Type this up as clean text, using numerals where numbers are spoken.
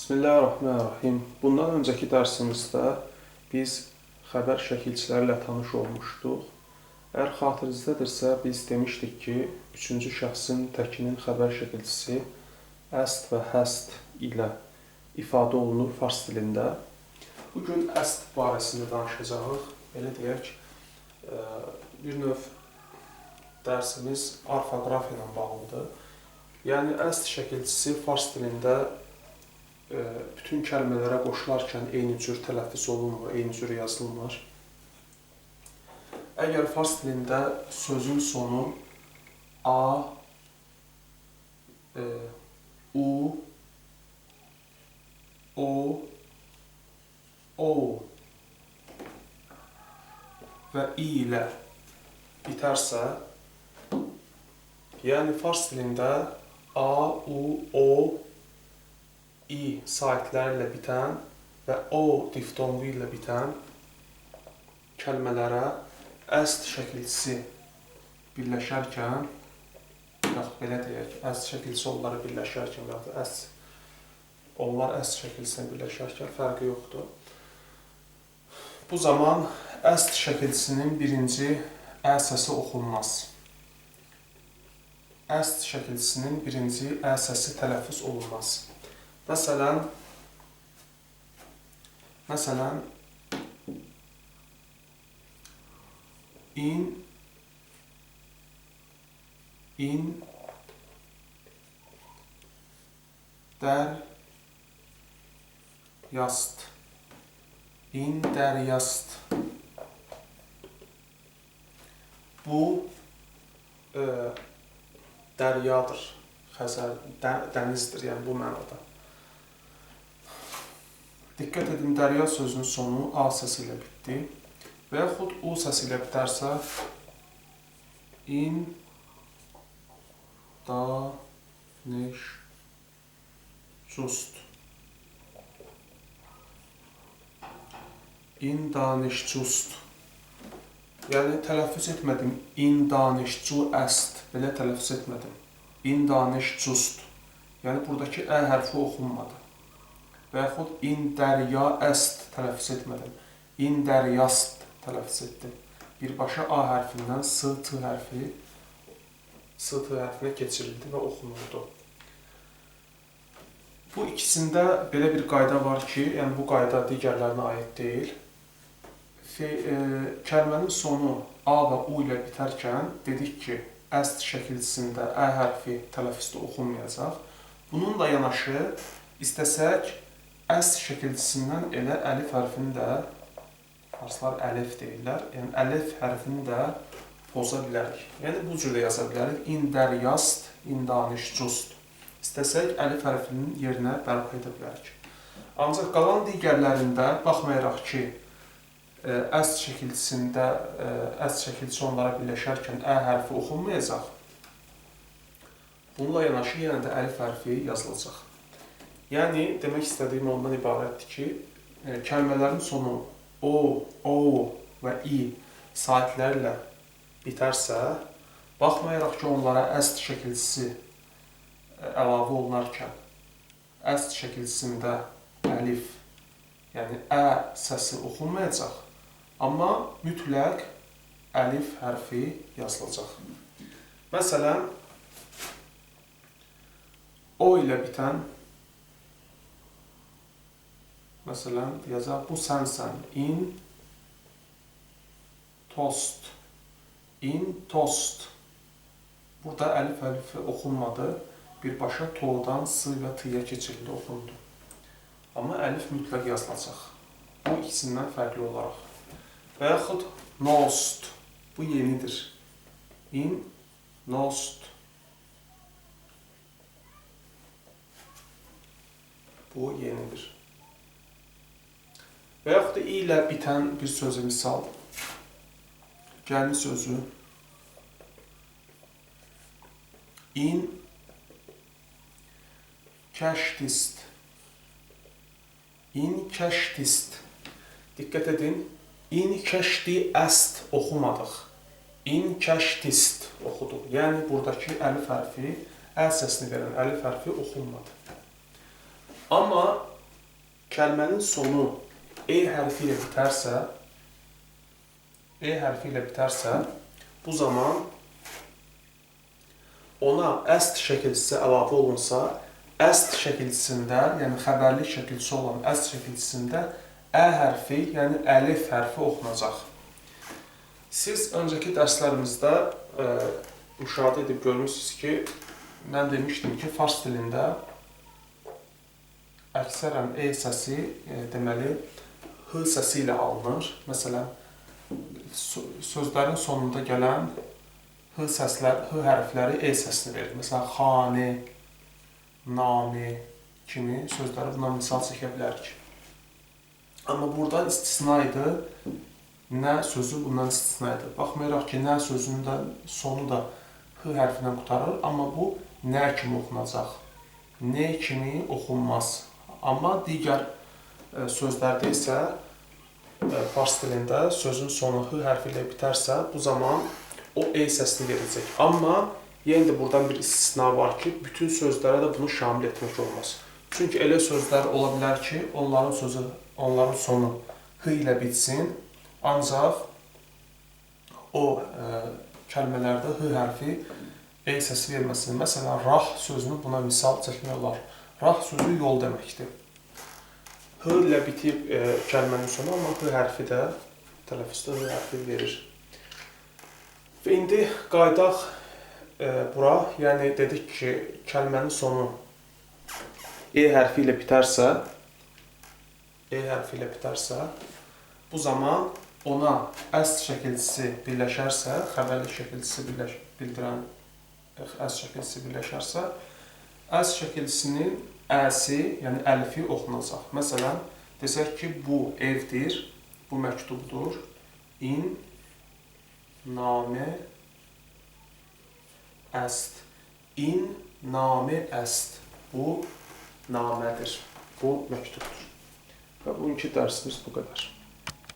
Bismillahirrahmanirrahim. Bundan öncəki dərsimizdə biz xəbər şəkilçiləri ilə tanış olmuşduq. Əgər xatırınızdadirsə, biz demişdik ki, üçüncü şəxsin təkinin xəbər şəkilçisi əst və həst ilə ifadə olunur fars dilində. Bugün əst barəsində danışacağıq. Belə deyək, bir növ dərsimiz orfoqrafiya ilə bağlıdır. Yəni, əst şəkilçisi fars dilində bütün kəlmələrə qoşularkən eyni cür tələffüz olunmur, eyni cür yazılmır. Əgər fars dilində sözün sonu a, u, o və i ilə bitərsə, yəni fars dilində a, u, o, i saitləri ilə bitən və o diftongu ilə bitən kəlmələrə əst şəkilçisi birləşərkən, yaxud belə deyək, əst şəkilçisi onları birləşərkən, onlar əst şəkilçisine birləşərkən fərqi yoxdur. Bu zaman əst şəkilçisinin birinci ə səsi oxunmaz. Əst şəkilçisinin birinci ə səsi tələffüz olunmaz. Məsələn, in, dər, yast, in, dər, yast. Bu dəryadır, dənizdir, yəni bu mənada. Diqqət edin, dərya sözünün sonu a səsi ilə bitdi və yaxud u səsi ilə bitərsə, in, da, niş, cust. In, da, niş, cust. Yəni, tələffüz etmədim. In, da, niş, cu, əst. Belə tələffüz etmədim. In, da, niş, cust. Yəni, buradakı ə hərfi oxunmadı. Və yaxud in, dərya, əst tələffüz etmədim. In, dəryast tələffüz etdim. Birbaşa a hərfindən s, t hərfinə keçirildi və oxunuldu. Bu ikisində belə bir qayda var ki, yəni bu qayda digərlərinə aid deyil. Kəlmənin sonu a və u ilə bitərkən dedik ki, əst şəkilçisində ə hərfi tələffüzdə oxunmayacaq. Bununla yanaşı, istəsək, əst şəkilçisindən elə əlif hərfini də, farslar əlif deyirlər, yəni əlif hərfini də poza bilərik. Yəni bu cürdə yaza bilərik. İn, dəryast, in, daniş, cust. İstəsək, əlif hərfinin yerinə bərpa edə bilərik. Ancaq qalan digərlərində, baxmayaraq ki, əst şəkilçisində, əst şəkilçisi onlara birləşərkən ə hərfi oxunmayacaq. Bununla yanaşı yenə də əlif hərfi yazılacaq. Yəni, demək istədiyim ondan ibarətdir ki, kəlmələrin sonu o və i saitlərlə bitərsə, baxmayaraq ki, onlara əst şəkilçisi əlavə olunarkən, əst şəkilçisində əlif, yəni ə səsi oxunmayacaq, amma mütləq əlif hərfi yazılacaq. Məsələn, o ilə bitən, məsələn, deyəcək, bu sənsən, in, tost, in, tost. Burada əlif hərfi oxunmadı, birbaşa to'dan s və t'yə keçirildi, oxundu. Amma əlif mütləq yazılacaq, bu ikisindən fərqli olaraq. Və yaxud nost, bu yenidir. In, nost. Bu yenidir. Və yaxud da i ilə bitən bir sözü misal, gəlin sözü, in, kəştist, in, kəştist. Diqqət edin, in, kəşti, əst oxumadıq, in, kəştist oxuduq. Yəni, buradakı əlif hərfi, əl səsini verən əlif hərfi oxunmadı. Amma kəlmənin sonu E hərfi ilə bitərsə, bu zaman ona əst şəkilçisi əlavə olunsa, əst şəkilçisində, yəni xəbərlik şəkilçisi olan əst şəkilçisində Ə hərfi, yəni əlif hərfi oxunacaq. Siz öncəki dərslərimizdə müşahidə edib görmüşsünüz ki, mən demişdim ki, fars dilində əksərən E səsi, deməli, H səsi ilə alınır. Məsələn, sözlərin sonunda gələn H hərfləri E səsini verir. Məsələn, xane, nami kimi sözləri buna misal çəkə bilərik. Amma buradan istisna idi. Nə sözü bundan istisna idi. Baxmayaraq ki, nə sözünün də sonu da H hərfindən qutarır, amma bu nə kimi oxunacaq. Nə kimi oxunmaz. Amma digər sözlərdə isə fars dilində sözün sonu H hərfi ilə bitərsə, bu zaman o E səsini verəcək. Amma yenə də buradan bir istisna var ki, bütün sözlərə də bunu şamil etmək olmaz. Çünki elə sözlər ola bilər ki, onların sonu H ilə bitsin, ancaq o kəlmələrdə H hərfi E səsi verməsin. Məsələn, rah sözünü buna misal çəkmək olar. Rah sözü yol deməkdir. H ilə bitib kəlmənin sonu, amma H hərfi də tələffüzdə H hərfi verir. Və indi qaydaq bura, yəni dedik ki, kəlmənin sonu E hərfi ilə bitərsə, bu zaman ona əst şəkilçisi birləşərsə, xəbərlik şəkilçisi bildirən əst şəkilçisi birləşərsə, əst şəkilçisinin əsi, yəni əlifi oxunacaq. Məsələn, desək ki, bu evdir, bu məktubdur. İn, namə, əst. İn, namə, əst. Bu namədir, bu məktubdur. Və bugünkü dərsimiz bu qədər.